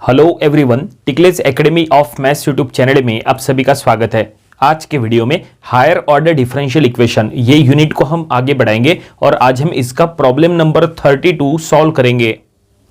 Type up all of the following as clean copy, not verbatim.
Hello everyone, Tickless Academy of Maths YouTube channel में आप सभी का स्वागत है। आज के वीडियो में हायर ऑर्डर डिफरेंशियल इक्वेशन ये यूनिट को हम आगे बढ़ाएंगे और आज हम इसका प्रॉब्लम नंबर 32 सॉल्व करेंगे।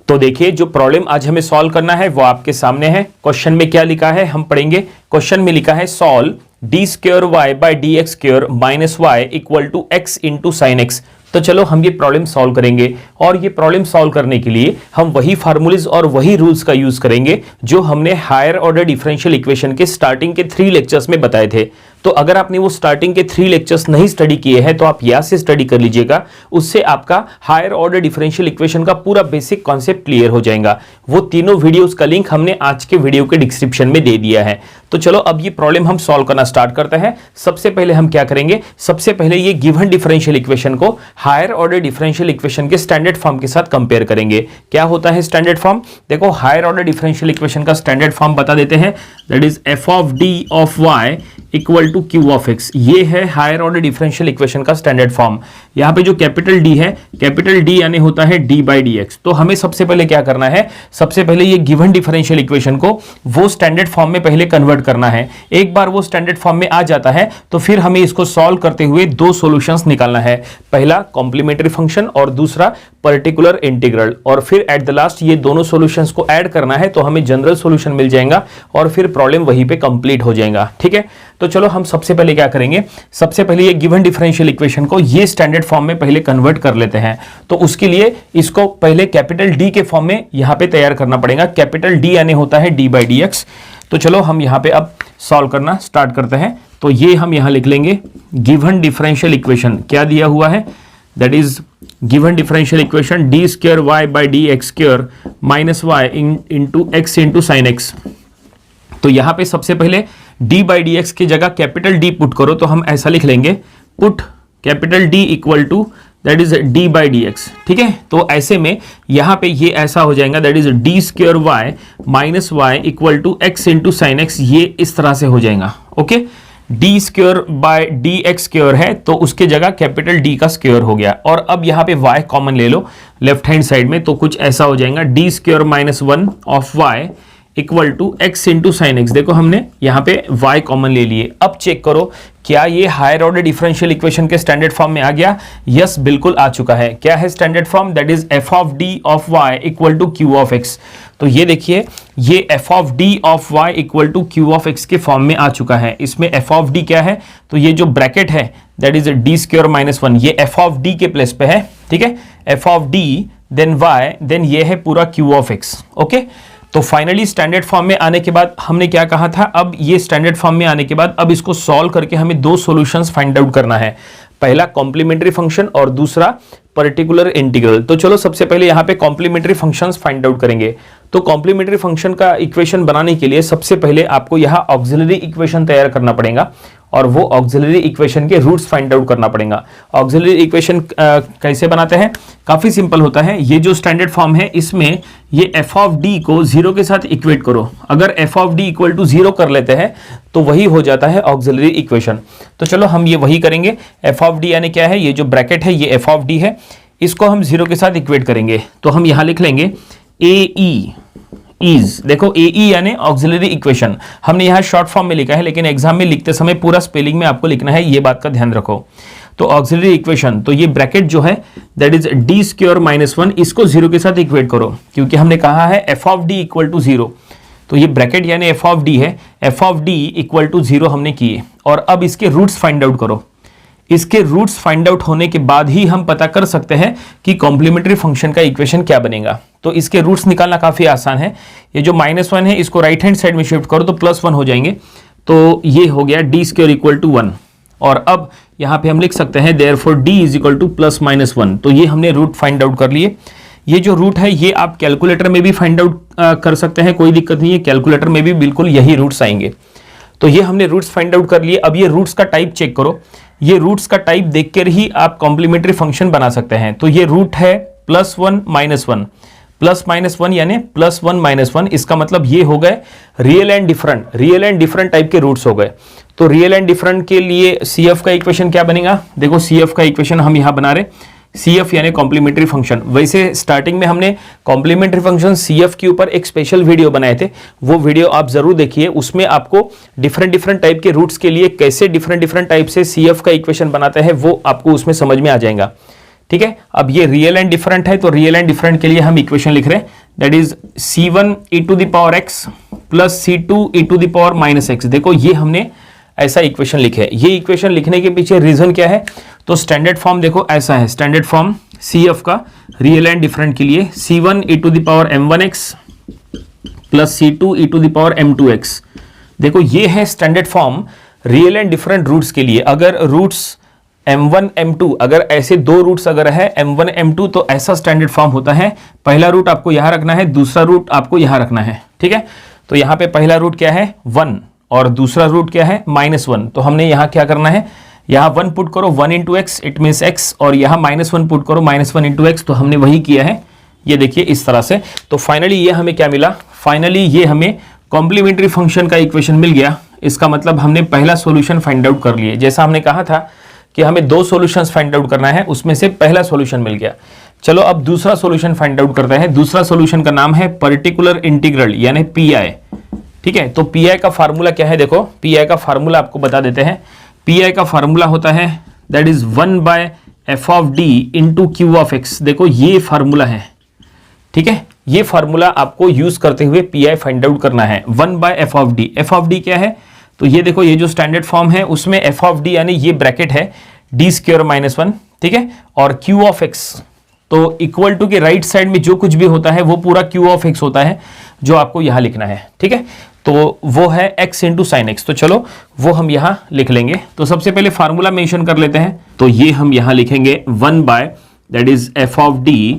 तो देखिए, जो प्रॉब्लम आज हमें सॉल्व करना है वो आपके सामने है। क्वेश्चन में क्या लिखा है हम पढ़ेंगे। क्वेश्चन में लिखा है solve d square y by d x square minus y equal to x into sine x. तो चलो हम ये प्रॉब्लम सॉल्व करेंगे और ये प्रॉब्लम सॉल्व करने के लिए हम वही फार्मूलेज और वही रूल्स का यूज करेंगे जो हमने हायर ऑर्डर डिफरेंशियल इक्वेशन के स्टार्टिंग के 3 लेक्चर्स में बताए थे। तो अगर आपने वो स्टार्टिंग के 3 लेक्चर्स नहीं स्टडी किए हैं तो आप यहाँ से स्टडी कर लीजिएगा। उससे आपका हायर ऑर्डर डिफरेंशियल इक्वेशन का पूरा बेसिक कॉन्सेप्ट क्लियर हो जाएगा। वो तीनों वीडियोस का लिंक हमने आज के वीडियो के डिस्क्रिप्शन में दे दिया है। तो चलो अब ये प्रॉब्लम हम सॉल्व करना स्टार्ट करते हैं। सबसे पहले हम क्या करेंगे, सबसे पहले ये गिवन डिफरेंशियल इक्वेशन को हायर ऑर्डर डिफरेंशियल इक्वेशन के स्टैंडर्ड फॉर्म के साथ कंपेयर करेंगे। क्या होता है स्टैंडर्ड फॉर्म? देखो, हायर ऑर्डर डिफरेंशियल इक्वेशन का स्टैंडर्ड फॉर्म बता देते हैं। That is f of d of y equal to q of x. ये है हायर ऑर्डर डिफरेंशियल इक्वेशन का स्टैंडर्ड फॉर्म। यहाँ पे जो कैपिटल डी है, कैपिटल डी यानी होता है डी बाई डी एक्स। तो हमें सबसे पहले क्या करना है, सबसे पहले ये गिवन डिफरेंशियल इक्वेशन को वो स्टैंडर्ड फॉर्म में पहले कन्वर्ट करना है। एक बार वो स्टैंडर्ड फॉर्म में आ जाता है तो फिर हमें इसको सॉल्व करते हुए 2 सॉल्यूशंस निकालना है। पहला कॉम्प्लीमेंट्री फंक्शन और दूसरा पर्टिकुलर इंटीग्रल। और फिर एट द लास्ट ये दोनों सॉल्यूशंस को ऐड करना है तो हमें जनरल सॉल्यूशन मिल जाएगा और फिर प्रॉब्लम वहीं पे कंप्लीट हो जाएगा। ठीक है, तो चलो हम सबसे पहले क्या करेंगे, सबसे पहले ये गिवन डिफरेंशियल इक्वेशन को ये स्टैंडर्ड फॉर्म में पहले कन्वर्ट कर लेते हैं। तो उसके लिए इसको पहले कैपिटल डी के फॉर्म में यहां पे तैयार करना पड़ेगा। कैपिटल डी यानी होता है डी बाई डी एक्स। तो चलो हम यहां पे अब सॉल्व करना स्टार्ट करते हैं। तो ये हम यहां लिख लेंगे गिवन डिफरेंशियल इक्वेशन क्या दिया हुआ है, that is given differential equation d square y by d x square minus y into x into sine x. तो यहां पे सबसे पहले d बाई डी एक्स की जगह कैपिटल D पुट करो तो हम ऐसा लिख लेंगे put capital D equal to that is d by d x. ठीक है, तो ऐसे में यहां पे ये ऐसा हो जाएगा that is d square y minus y equal to x into sine x. ये इस तरह से हो जाएगा। Okay, d square by d x square है तो उसके जगह कैपिटल D का स्क्वायर हो गया। और अब यहाँ पे y कॉमन ले लो लेफ्ट हैंड साइड में, तो कुछ ऐसा हो जाएगा d square minus 1 of y equal to x into sine x. देखो हमने यहाँ पे y कॉमन ले लिए। अब चेक करो क्या ये हायर ऑर्डर डिफरेंशियल इक्वेशन के स्टैंडर्ड फॉर्म में आ गया? यस, बिल्कुल आ चुका है। क्या है standard form? That is f of d of y equal to q of x. तो ये देखिए, ये f of d of y equal to q of x के फॉर्म में आ चुका है। इसमें एफ ऑफ डी क्या है, तो ये जो ब्रैकेट है that is d square minus 1, ये एफ ऑफ डी के प्लेस पे है। ठीक है, f of d then y then ये है पूरा क्यू ऑफ एक्स। ओके, तो फाइनली स्टैंडर्ड फॉर्म में आने के बाद हमने क्या कहा था, अब ये स्टैंडर्ड फॉर्म में आने के बाद अब इसको सॉल्व करके हमें 2 सॉल्यूशंस फाइंड आउट करना है। पहला कॉम्प्लीमेंट्री फंक्शन और दूसरा पर्टिकुलर इंटीग्रल। तो चलो सबसे पहले यहाँ पे कॉम्प्लीमेंट्री फंक्शंस फाइंड आउट करेंगे। तो कॉम्प्लीमेंट्री फंक्शन का इक्वेशन बनाने के लिए सबसे पहले आपको यहाँ ऑक्सिलरी इक्वेशन तैयार करना पड़ेगा और वो ऑक्सिलरी इक्वेशन के रूट्स फाइंड आउट करना पड़ेगा। ऑक्सिलरी इक्वेशन कैसे बनाते हैं? काफी सिंपल होता है। ये जो स्टैंडर्ड फॉर्म है इसमें ये एफ ऑफ डी को 0 के साथ इक्वेट करो। अगर f of d equal to 0 कर लेते हैं तो वही हो जाता है ऑक्सिलरी इक्वेशन। तो चलो हम ये वही करेंगे। एफ ऑफ डी यानी क्या है, ये जो ब्रैकेट है ये एफ ऑफ डी है, इसको हम 0 के साथ इक्वेट करेंगे। तो हम यहां लिख लेंगे ए ई इज। देखो ए ई यानी ऑक्सिलरी इक्वेशन हमने यहाँ शॉर्ट फॉर्म में लिखा है, लेकिन एग्जाम में लिखते समय पूरा स्पेलिंग में आपको लिखना है, ये बात का ध्यान रखो। तो ऑक्सिलरी इक्वेशन, तो ये ब्रैकेट जो है that is d square minus 1, इसको 0 के साथ इक्वेट करो क्योंकि हमने कहा है f of d equal to 0। तो ये ब्रैकेट यानी एफ ऑफ डी है, f of d equal to 0 हमने किए। और अब इसके रूट्स फाइंड आउट करो। इसके रूट्स फाइंड आउट होने के बाद ही हम पता कर सकते हैं कि कॉम्प्लीमेंट्री फंक्शन का इक्वेशन क्या बनेगा। तो इसके रूट्स निकालना काफी आसान है। ये जो -1 है इसको राइट हैंड साइड में शिफ्ट करो तो +1 हो जाएंगे। तो ये हो गया डी स्क्वायर इक्वल टू 1। और अब यहाँ पे हम लिख सकते हैं therefore d is equal to +-1। तो ये हमने रूट फाइंड आउट कर लिए। ये जो रूट है ये आप कैलकुलेटर में भी फाइंड आउट कर सकते हैं, कोई दिक्कत नहीं है। कैलकुलेटर में भी बिल्कुल यही रूट्स आएंगे। तो ये हमने रूट्स फाइंड आउट कर लिए। अब ये रूट्स का टाइप चेक करो। ये रूट्स का टाइप देखकर ही आप कॉम्प्लीमेंट्री फंक्शन बना सकते हैं। तो ये रूट है +1 -1, +-1 यानी +1 -1। इसका मतलब ये हो गए real and different, real and different type के रूट्स हो गए। तो रियल एंड डिफरेंट के लिए CF का इक्वेशन क्या बनेगा? देखो CF का इक्वेशन हम यहां बना रहे CF यानी कॉम्प्लीमेंट्री फंक्शन। वैसे स्टार्टिंग में हमने कॉम्प्लीमेंट्री फंक्शन CF के ऊपर एक स्पेशल वीडियो बनाए थे, वो वीडियो आप जरूर देखिए। उसमें आपको डिफरेंट टाइप के रूट्स के लिए कैसे डिफरेंट टाइप से CF का इक्वेशन बनाते हैं वो आपको उसमें समझ में आ जाएगा। ठीक है, अब ये रियल एंड डिफरेंट है, तो रियल एंड डिफरेंट के लिए हम इक्वेशन लिख रहे हैं, that is C1 e to the power x plus C2 e to the power minus x। देखो ये हमने ऐसा इक्वेशन लिखे। ये इक्वेशन लिखने के पीछे रीजन क्या है, तो स्टैंडर्ड फॉर्म देखो ऐसा है, स्टैंडर्ड फॉर्म CF का रियल एंड डिफरेंट के लिए C1 e to the power m1x plus C2 e to the power m2x। देखो ये है standard form real and different roots के लिए। अगर रूट्स m1 m2 अगर ऐसे दो रूट्स अगर है m1 m2 तो ऐसा स्टैंडर्ड फॉर्म होता है। पहला रूट आपको यहां रखना है, दूसरा रूट आपको यहां रखना है। ठीक है, तो यहां पे पहला रूट क्या है 1 और दूसरा रूट क्या है -1। तो हमने यहां क्या करना है, यहां 1 पुट करो 1 into x, it means x, और यहां -1 पुट करो -1 इंटू एक्स। तो हमने वही किया है, ये देखिए इस तरह से। तो फाइनली ये हमें क्या मिला, फाइनली ये हमें कॉम्प्लीमेंट्री फंक्शन का इक्वेशन मिल गया। इसका मतलब हमने पहला सॉल्यूशन फाइंड आउट कर लिए। जैसा हमने कहा था कि हमें दो सॉल्यूशंस फाइंड आउट करना है, उसमें से पहला सॉल्यूशन मिल गया। चलो अब दूसरा सॉल्यूशन फाइंड आउट करते हैं। दूसरा सॉल्यूशन का नाम है पर्टिकुलर इंटीग्रल यानी PI। ठीक है, तो PI का फार्मूला क्या है, देखो PI का फार्मूला आपको बता देते हैं। PI का फार्मूला होता है that is 1/f of d into Q of x. देखो ये फार्मूला है। ठीक है, ये फार्मूला आपको यूज करते हुए PI फाइंड आउट करना है। 1/f of d, f of d क्या है, तो ये देखो ये जो स्टैंडर्ड फॉर्म है उसमें f ऑफ d यानी ये ब्रैकेट है d² -1। ठीक है, और q ऑफ x तो इक्वल टू के राइट साइड में जो कुछ भी होता है वो पूरा q ऑफ x होता है, जो आपको यहां लिखना है। ठीक है, तो वो है x इंटू साइन एक्स। तो चलो वो हम यहां लिख लेंगे। तो सबसे पहले फार्मूला मेंशन कर लेते हैं। तो ये हम यहां लिखेंगे 1/ that is f of d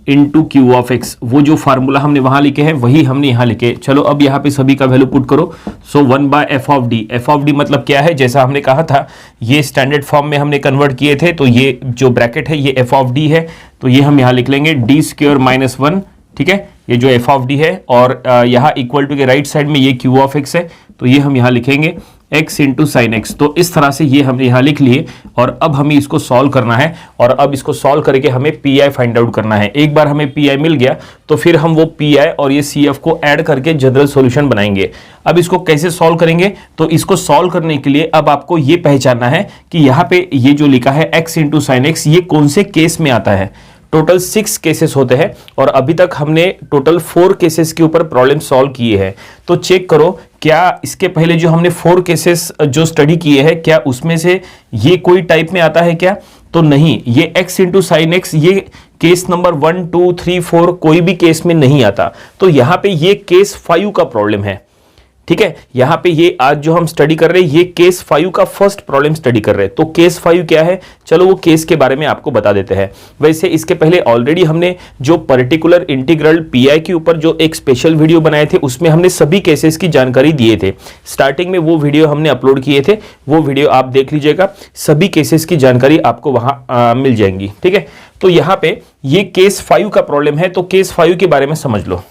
into Q of x. वो जो फार्मूला हमने वहां लिखे हैं वही हमने यहां लिखे। चलो अब यहाँ पे सभी का वैल्यू पुट करो। सो 1/f of d, f of d मतलब क्या है, जैसा हमने कहा था ये स्टैंडर्ड फॉर्म में हमने कन्वर्ट किए थे, तो ये जो ब्रैकेट है ये f ऑफ d है, तो ये हम यहाँ लिख लेंगे d² -1। ठीक है, ये जो f ऑफ d है, और यहाँ इक्वल टू के राइट साइड में ये q ऑफ x है, तो ये हम यहाँ लिखेंगे x इंटू साइन एक्स। तो इस तरह से ये हमने यहाँ लिख लिए, और अब हमें इसको सॉल्व करना है, और अब इसको सॉल्व करके हमें PI फाइंड आउट करना है। एक बार हमें PI मिल गया तो फिर हम वो PI और ये CF को ऐड करके जनरल सॉल्यूशन बनाएंगे। अब इसको कैसे सॉल्व करेंगे, तो इसको सॉल्व करने के लिए अब आपको ये पहचानना है कि यहाँ पे ये जो लिखा है x इंटू साइन एक्स, ये कौन से केस में आता है। टोटल 6 केसेस होते हैं, और अभी तक हमने टोटल 4 केसेस के ऊपर प्रॉब्लम सॉल्व किए हैं। तो चेक करो क्या इसके पहले जो हमने 4 केसेस जो स्टडी किए हैं, क्या उसमें से ये कोई टाइप में आता है क्या, तो नहीं। ये x इंटू साइन एक्स ये केस नंबर 1, 2, 3, 4 कोई भी केस में नहीं आता। तो यहाँ पे ये केस 5 का प्रॉब्लम है। ठीक है, यहाँ पे ये आज जो हम स्टडी कर रहे हैं ये केस 5 का फर्स्ट प्रॉब्लम स्टडी कर रहे हैं। तो केस 5 क्या है, चलो वो केस के बारे में आपको बता देते हैं। वैसे इसके पहले ऑलरेडी हमने जो पर्टिकुलर इंटीग्रल PI के ऊपर जो एक स्पेशल वीडियो बनाए थे उसमें हमने सभी केसेस की जानकारी दिए थे। स्टार्टिंग में वो वीडियो हमने अपलोड किए थे, वो वीडियो आप देख लीजिएगा, सभी केसेस की जानकारी आपको वहां मिल जाएंगी। ठीक है, तो यहाँ पे ये केस 5 का प्रॉब्लम है, तो केस 5 के बारे में समझ लो।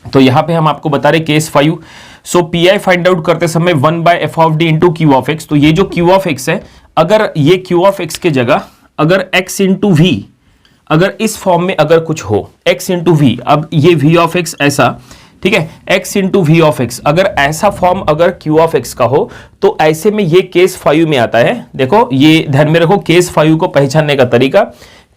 तो यहाँ पे हम आपको बता रहे केस 5। सो PI फाइंड आउट करते समय 1/f of d into Q of x. तो ये जो क्यू ऑफ एक्स है, अगर ये क्यू ऑफ एक्स के जगह अगर x इंटू वी, अगर इस फॉर्म में अगर कुछ हो x इंटू वी, अब ये v ऑफ एक्स ऐसा, ठीक है, x into v of x, अगर ऐसा फॉर्म अगर q ऑफ एक्स का हो तो ऐसे में ये केस 5 में आता है। देखो ये ध्यान में रखो, केस 5 को पहचानने का तरीका,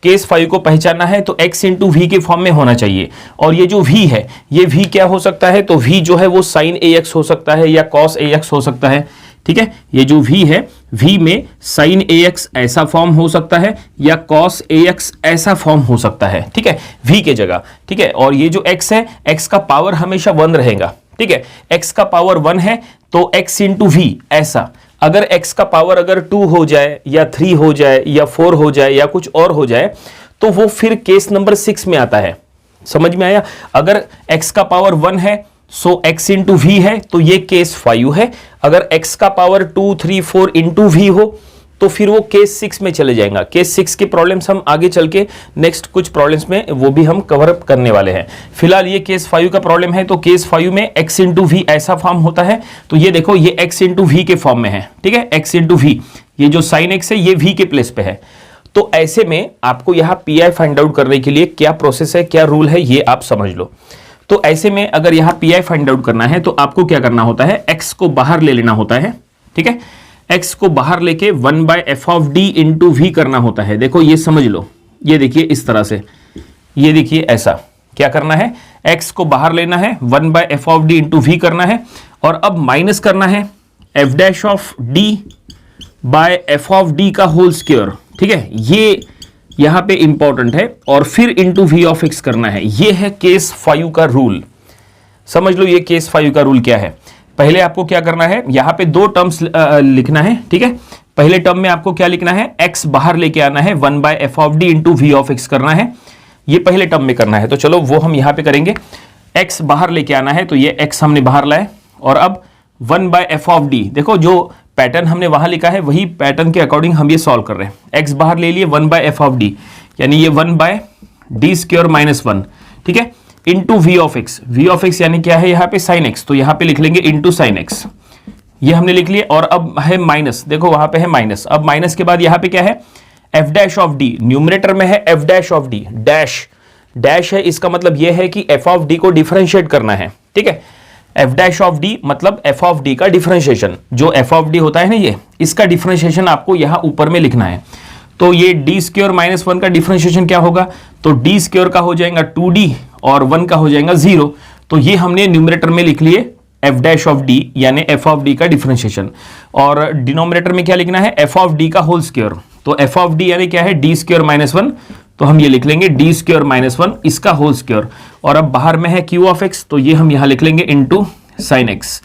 केस 5 को पहचानना है तो x इंटू वी के फॉर्म में होना चाहिए। और ये जो v है, ये v क्या हो सकता है, तो v जो है वो sin ax हो सकता है या cos ax हो सकता है। ठीक है, ये जो v है, v में sin ax ऐसा फॉर्म हो सकता है या cos ax ऐसा फॉर्म हो सकता है। ठीक है, v के जगह। ठीक है, और ये जो x है, x का पावर हमेशा 1 रहेगा। ठीक है, x का पावर 1 है तो x इंटू वी ऐसा। अगर x का पावर अगर 2 हो जाए या 3 हो जाए या 4 हो जाए या कुछ और हो जाए तो वो फिर केस नंबर 6 में आता है। समझ में आया? अगर x का पावर 1 है सो x इंटू वी है तो ये केस 5 है। अगर x का पावर 2, 3, 4 इंटू वी हो तो फिर वो केस 6 में चले जाएगा। केस 6 के प्रॉब्लम्स हम आगे चल के नेक्स्ट कुछ प्रॉब्लम्स में वो भी हम कवर अप करने वाले हैं। फिलहाल ये केस 5 का प्रॉब्लम है, तो केस 5 में x इंटू वी ऐसा फॉर्म होता है। तो ये देखो ये x इंटू वी के फॉर्म में है। ठीक है, x इंटू वी, ये जो साइन x है ये v के प्लेस पे है। तो ऐसे में आपको यहां पी आई फाइंड आउट करने के लिए क्या प्रोसेस है, क्या रूल है, ये आप समझ लो। तो ऐसे में अगर यहां पी आई फाइंड आउट करना है तो आपको क्या करना होता है, एक्स को बाहर ले लेना होता है, ठीक है। एक्स को बाहर लेके 1/f(d) इंटू वी करना होता है। देखो ये समझ लो, ये देखिए इस तरह से, ये देखिए ऐसा क्या करना है, एक्स को बाहर लेना है, 1/f(d) इंटू वी करना है, और अब माइनस करना है f'(d) बाय f(d) का होल स्क्वायर, ठीक है। ये यहां पे इंपॉर्टेंट है, और फिर इंटू वी ऑफ एक्स करना है। ये है केस 5 का रूल। समझ लो ये केस 5 का रूल क्या है। पहले आपको क्या करना है, यहां पे दो टर्म्स लिखना है, ठीक है। पहले टर्म में आपको क्या लिखना है, x बाहर लेके आना है, 1/f(d) into v of x करना है। ये पहले टर्म में करना है, तो चलो वो हम यहां पे करेंगे। x बाहर लेके आना है, तो ये x हमने बाहर लाए, और अब 1/f(d), देखो जो पैटर्न हमने वहां लिखा है वही पैटर्न के अकॉर्डिंग हम ये सॉल्व कर रहे हैं। x बाहर ले लिए, 1/f(d), यानी ये 1/d² - 1, ठीक है, into v of x. V of x यानी क्या है यहाँ पे साइन एक्स, तो यहाँ पे लिख लेंगे इंटू साइन एक्स, ये हमने लिख लिया। और अब है माइनस, देखो वहां पे है माइनस। अब माइनस के बाद यहाँ पे क्या है, f'(d), न्यूमरेटर में है f'(d), डैश है, इसका मतलब यह है कि f(d) को डिफरेंशिएट करना है, ठीक है। f'(d) मतलब f(d) का डिफरेंशिएशन, जो f(d) होता है ना, ये इसका डिफरेंशिएशन आपको यहां ऊपर में लिखना है। तो ये d² - 1 का डिफरेंशिएशन क्या होगा, तो d² का हो जाएगा 2d और 1 का हो जाएगा 0। तो ये हमने न्यूमरेटर में लिख लिए f'(d) यानी f(d) का डिफरेंशिएशन, और डिनोमिनेटर में क्या लिखना है, f(d) का होल स्क्वायर। तो f(d) यानी क्या है, d² - 1, तो हम ये लिख लेंगे d² - 1 इसका होल स्क्वायर। और अब बाहर में है q ऑफ x, तो ये हम यहां लिख लेंगे इंटू साइन एक्स।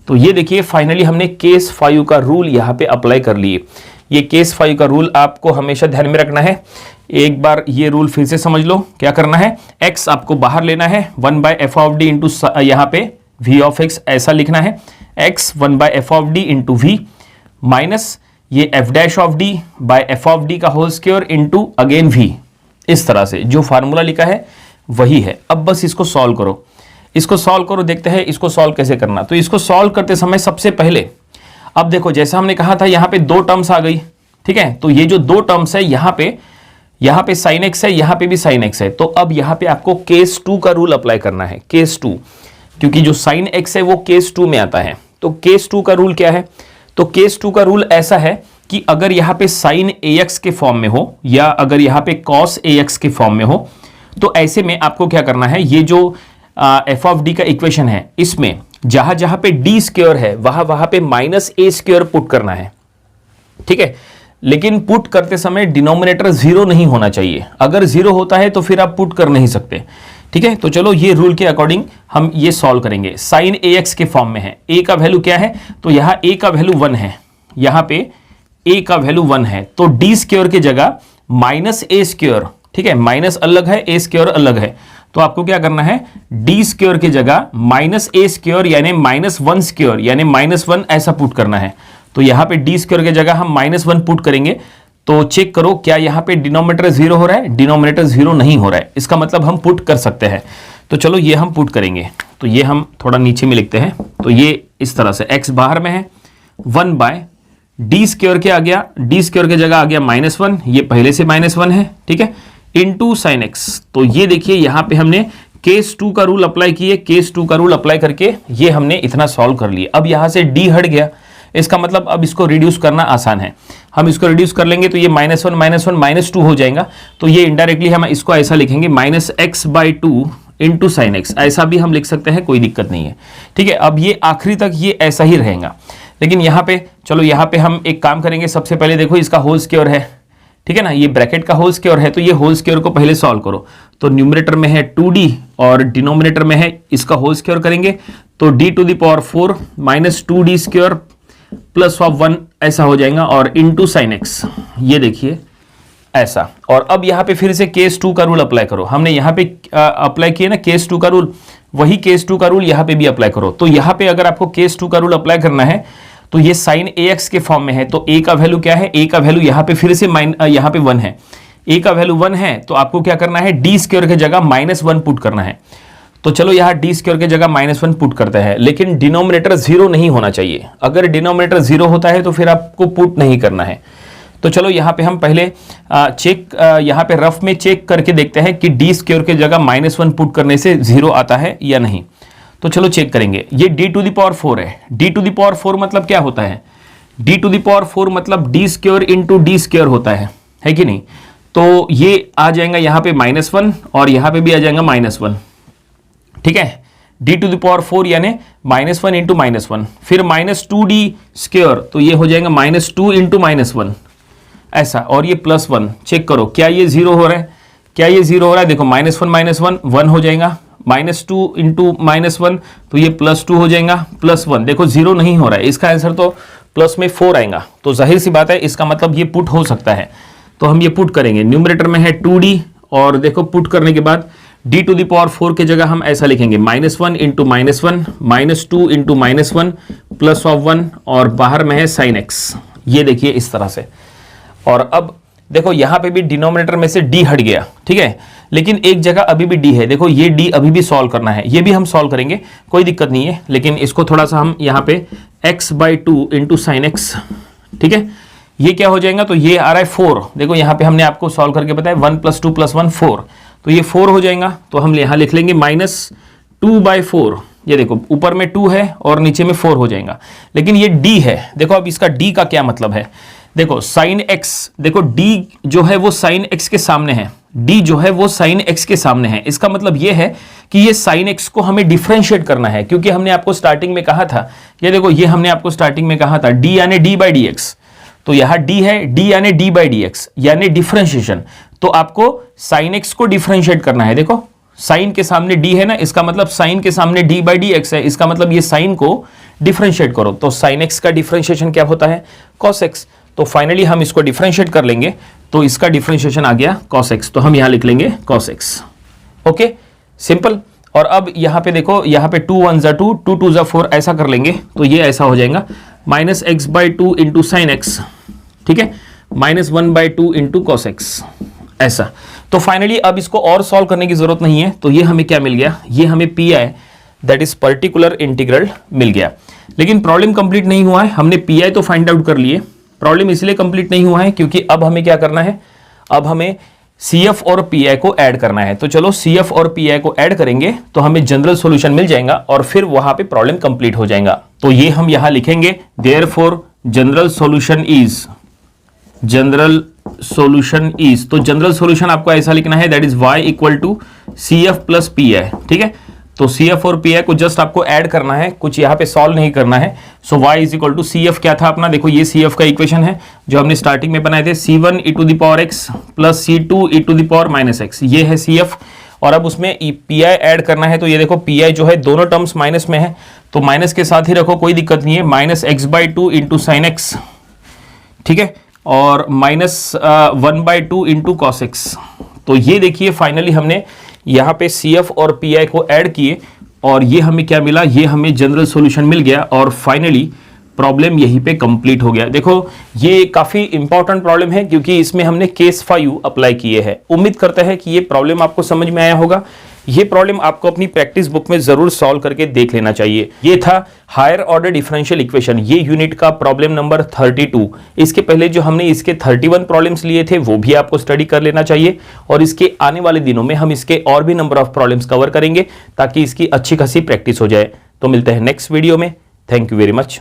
तो ये देखिए फाइनली हमने केस 5 का रूल यहां पे अप्लाई कर लिए। ये केस 5 का रूल आपको हमेशा ध्यान में रखना है। एक बार ये रूल फिर से समझ लो, क्या करना है, x आपको बाहर लेना है, 1/f(d) इंटू यहाँ पे v ऑफ x ऐसा लिखना है, x 1/f(d) into v minus ये f'(d) बाय f(d) का whole square into again v। इस तरह से जो फार्मूला लिखा है वही है। अब बस इसको सॉल्व करो, इसको सॉल्व करो, देखते हैं इसको सॉल्व कैसे करना। तो इसको सॉल्व करते समय सबसे पहले अब देखो, जैसा हमने कहा था यहाँ पे दो टर्म्स आ गई, ठीक है। तो ये जो दो टर्म्स है यहाँ पे साइन एक्स है, यहाँ पे भी साइन एक्स है। तो अब यहाँ पे आपको केस 2 का रूल अप्लाई करना है, केस 2, क्योंकि जो साइन एक्स है वो केस 2 में आता है। तो केस 2 का रूल क्या है, तो केस 2 का रूल ऐसा है कि अगर यहाँ पे साइन ax के फॉर्म में हो या अगर यहाँ पे कॉस ax के फॉर्म में हो, तो ऐसे में आपको क्या करना है, ये जो f(d) का इक्वेशन है, इसमें जहां जहां पे d² है वहां पे -a² पुट करना है, ठीक है। लेकिन पुट करते समय डिनोमिनेटर 0 नहीं होना चाहिए। अगर 0 होता है तो फिर आप पुट कर नहीं सकते, ठीक है। तो चलो ये रूल के अकॉर्डिंग हम ये सॉल्व करेंगे। साइन ax के फॉर्म में है, a का वैल्यू क्या है, तो यहां a का वैल्यू 1 है, यहां पे a का वैल्यू 1 है, तो d² की जगह -a², ठीक है, माइनस अलग है, a² अलग है। तो आपको क्या करना है, d² की जगह -a² यानी -1² यानी -1 ऐसा पुट करना है। तो यहां पे d² की जगह हम -1 पुट करेंगे। तो चेक करो क्या यहां पे डिनोमिनेटर 0 हो रहा है, डिनोमिनेटर 0 नहीं हो रहा है, इसका मतलब हम पुट कर सकते हैं। तो चलो ये हम पुट करेंगे, तो ये हम थोड़ा नीचे में लिखते हैं। तो ये इस तरह से x बाहर में है, 1/d² क्या आ गया, d² की जगह आ गया -1, ये पहले से -1 है, ठीक है, इंटू साइन एक्स। तो ये देखिए यहां पे हमने केस 2 का रूल अप्लाई किए, केस 2 का रूल अप्लाई करके ये हमने इतना सॉल्व कर लिया। अब यहां से d हट गया, इसका मतलब अब इसको रिड्यूस करना आसान है। हम इसको रिड्यूस कर लेंगे तो ये -1 -2 हो जाएगा। तो ये इनडायरेक्टली हम इसको ऐसा लिखेंगे -x/2 इंटू साइन एक्स, ऐसा भी हम लिख सकते हैं, कोई दिक्कत नहीं है, ठीक है। अब ये आखिरी तक ये ऐसा ही रहेगा। लेकिन यहाँ पे चलो, यहाँ पे हम एक काम करेंगे, सबसे पहले देखो इसका होल स्क्वायर है, ठीक है ना, ये ब्रैकेट का होल स्क्वायर है, तो ये होल स्क्वायर को पहले सॉल्व करो। तो न्यूमरेटर में है 2d और डिनोमिनेटर में है इसका होल स्क्वायर करेंगे, तो d⁴ -2d² + 1 ऐसा हो जाएगा, और इंटू साइन एक्स, ये देखिए ऐसा। और अब यहाँ पे फिर से केस 2 का रूल अप्लाई करो। हमने यहाँ पे अप्लाई किया ना केस 2 का रूल, वही केस 2 का रूल यहाँ पे भी अप्लाई करो। तो यहाँ पे अगर आपको केस 2 का रूल अप्लाई करना है तो ये साइन ax के फॉर्म में है, तो a का वैल्यू क्या है, a का वैल्यू यहाँ पे फिर से यहाँ पे 1 है, a का वैल्यू 1 है, तो आपको क्या करना है, d² की जगह -1 पुट करना है। तो चलो यहाँ d² की जगह -1 पुट करते हैं, लेकिन डिनोमिनेटर 0 नहीं होना चाहिए। अगर डिनोमिनेटर 0 होता है तो फिर आपको पुट नहीं करना है। तो चलो यहाँ पे हम पहले यहाँ पे रफ में चेक करके देखते हैं कि डी स्क्वायर के जगह -1 पुट करने से 0 आता है या नहीं। तो चलो चेक करेंगे। ये d⁴ है। d⁴ मतलब क्या होता है? d⁴ मतलब D square into D square होता है कि नहीं? तो ये आ जाएगा यहाँ पे -1 और यहाँ पे भी आ जाएगा -1, ठीक है। d⁴ यानी -1 इंटू -1, फिर -2d स्क्वायर, तो ये हो जाएगा -2 इंटू -1 ऐसा, और ये +1। चेक करो क्या ये 0 हो रहा है? क्या ये 0 हो रहा है? देखो -1 1 हो जाएगा, -2 इंटू -1 तो ये +2 हो जाएगा, +1 देखो 0 नहीं हो रहा है। इसका आंसर तो प्लस में 4 आएगा, तो जाहिर सी बात है इसका मतलब ये पुट हो सकता है। तो हम ये पुट करेंगे, न्यूमरेटर में है 2d और देखो पुट करने के बाद d⁴ के जगह हम ऐसा लिखेंगे -1 इंटू -1 -2 इंटू -1 +1 और बाहर में है sin x। ये देखिए इस तरह से। और अब देखो यहाँ पे भी डिनोमिनेटर में से d हट गया, ठीक है, लेकिन एक जगह अभी भी d है। देखो ये d अभी भी सॉल्व करना है, ये भी हम सॉल्व करेंगे, कोई दिक्कत नहीं है, लेकिन इसको थोड़ा सा हम यहाँ पे x/2 इंटू साइन एक्स, ठीक है, ये क्या हो जाएगा? तो ये आ रहा है 4। देखो यहाँ पे हमने आपको सॉल्व करके बताया 1 + 2 + 1 4, तो ये 4 हो जाएगा। तो हम यहाँ लिख लेंगे -2/4। ये देखो ऊपर में 2 है और नीचे में 4 हो जाएगा, लेकिन ये d है। देखो अब इसका d का क्या मतलब है? देखो sin x, देखो d जो है वो sin x के सामने है, d जो है वो sin x के सामने है। इसका मतलब ये है कि ये sin x को हमें डिफरेंशिएट करना है, क्योंकि हमने आपको स्टार्टिंग में कहा था, ये देखो ये हमने आपको स्टार्टिंग में कहा था d यानी d/dx, तो यहाँ d है, d यानी d/dx यानी डिफरेंशिएशन। तो आपको sin x को डिफरेंशिएट करना है। देखो sin के सामने d है ना, इसका मतलब sin के सामने d/dx है, इसका मतलब ये sin को डिफरेंशिएट करो। तो sin x का डिफरेंशिएशन क्या होता है? cos x। तो फाइनली हम इसको डिफरेंशिएट कर लेंगे, तो इसका डिफरेंशिएशन आ गया cos x, तो हम यहाँ लिख लेंगे cos x। Okay, simple. और अब यहाँ पे देखो, यहाँ पे 2 1 = 2, 2 2 = 4 ऐसा कर लेंगे, तो ये ऐसा हो जाएगा -x/2 इंटू साइन एक्स, ठीक है, -1/2 इंटू cos x ऐसा। तो फाइनली अब इसको और सॉल्व करने की जरूरत नहीं है, तो ये हमें क्या मिल गया? ये हमें PI that is particular integral मिल गया। लेकिन प्रॉब्लम कंप्लीट नहीं हुआ है, हमने PI तो फाइंड आउट कर लिए, प्रॉब्लम इसलिए कंप्लीट नहीं हुआ है क्योंकि अब हमें क्या करना है? अब हमें CF और PI को ऐड करना है। तो चलो CF और PI को ऐड करेंगे तो हमें जनरल सॉल्यूशन मिल जाएगा और फिर वहां पे प्रॉब्लम कंप्लीट हो जाएगा। तो ये हम यहां लिखेंगे therefore general solution is, general solution is, तो जनरल सॉल्यूशन आपको ऐसा लिखना है that is y = CF + PI, ठीक है। तो CF और PI को जस्ट आपको ऐड करना है, कुछ यहाँ पे सॉल्व नहीं करना है। सो y = CF क्या था अपना? देखो ये CF का इक्वेशन है जो हमने स्टार्टिंग में बनाए थे, C1 e⁴x + C2 e⁻x, ये है CF। और अब उसमें PI ऐड करना है, तो ये देखो PI जो है दोनों टर्म्स माइनस में है, तो माइनस के साथ ही रखो, कोई दिक्कत नहीं है, -x/2 इंटू साइन एक्स, ठीक है, और -1/2 इंटू cos x। तो ये देखिए फाइनली हमने यहाँ पे CF और PI को ऐड किए और ये हमें क्या मिला? ये हमें जनरल सॉल्यूशन मिल गया और फाइनली प्रॉब्लम यहीं पे कंप्लीट हो गया। देखो ये काफी इंपॉर्टेंट प्रॉब्लम है क्योंकि इसमें हमने केस 5 अप्लाई किए हैं। उम्मीद करते हैं कि ये प्रॉब्लम आपको समझ में आया होगा। ये प्रॉब्लम आपको अपनी प्रैक्टिस बुक में जरूर सॉल्व करके देख लेना चाहिए। ये था हायर ऑर्डर डिफरेंशियल इक्वेशन, ये यूनिट का प्रॉब्लम नंबर 32। इसके पहले जो हमने इसके 31 प्रॉब्लम्स लिए थे वो भी आपको स्टडी कर लेना चाहिए और इसके आने वाले दिनों में हम इसके और भी नंबर ऑफ प्रॉब्लम्स कवर करेंगे ताकि इसकी अच्छी खासी प्रैक्टिस हो जाए। तो मिलते हैं नेक्स्ट वीडियो में। Thank you very much.